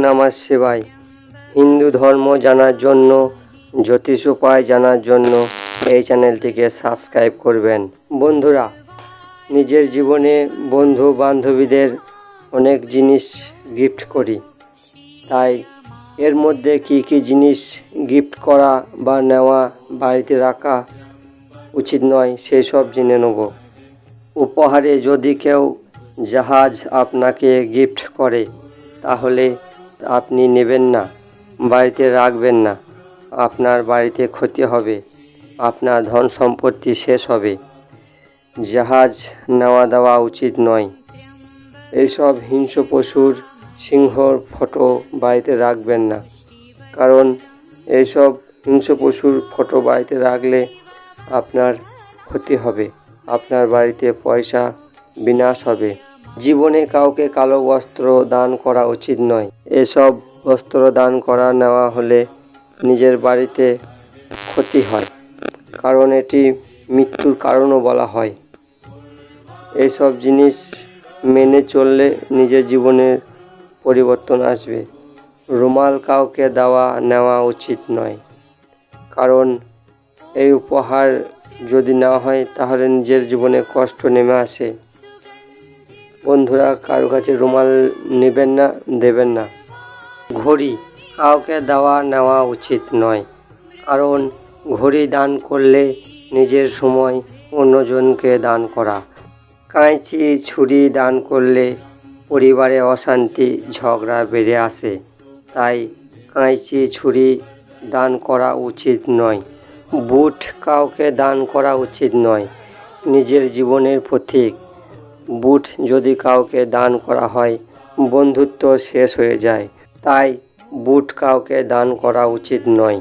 নমঃ শিবায়। হিন্দু ধর্ম জানার জন্য, জ্যোতিষ উপায় জানার জন্য এই চ্যানেলটিকে সাবস্ক্রাইব করবেন। বন্ধুরা, নিজের জীবনে বন্ধু বান্ধবীদের অনেক জিনিস গিফট করি, তাই এর মধ্যে কি কি জিনিস গিফট করা বা নেওয়া বাড়িতে রাখা উচিত নয় সেই সব জেনে নেব। উপহারে যদি কেউ জাহাজ আপনাকে গিফট করে তাহলে আপনি নেবেন না, বাড়িতে রাখবেন না। আপনার বাড়িতে ক্ষতি হবে, আপনার ধন সম্পত্তি শেষ হবে। জাহাজ নেওয়া দেওয়া উচিত নয়। এইসব হিংস্র পশুর, সিংহর ফটো বাড়িতে রাখবেন না, কারণ এইসব হিংস্র পশুর ফটো বাড়িতে রাখলে আপনার ক্ষতি হবে, আপনার বাড়িতে পয়সা বিনাশ হবে। জীবনে কাউকে কালো বস্ত্র দান করা উচিত নয়। এসব বস্ত্র দান করা নেওয়া হলে নিজের বাড়িতে ক্ষতি হয়, কারণ এটি মৃত্যুর কারণও বলা হয়। এইসব জিনিস মেনে চললে নিজের জীবনের পরিবর্তন আসবে। রুমাল কাউকে দেওয়া নেওয়া উচিত নয়, কারণ এই উপহার যদি নেওয়া হয় তাহলে নিজের জীবনে কষ্ট নেমে আসে। বন্ধুরা, কারো কাছে রুমাল নেবেন না, দেবেন না। ঘড়ি কাউকে দেওয়া নেওয়া উচিত নয়, কারণ ঘড়ি দান করলে নিজের সময় অন্যজনকে দান করা। কাঁচি ছুরি দান করলে পরিবারে অশান্তি ঝগড়া বেড়ে আসে, তাই কাঁচি ছুরি দান করা উচিত নয়। বুট কাউকে দান করা উচিত নয়, নিজের জীবনের প্রতীক। বুট যদি কাউকে দান করা হয় বন্ধুত্ব শেষ হয়ে যায়, তাই বুট কাউকে দান করা উচিত নয়।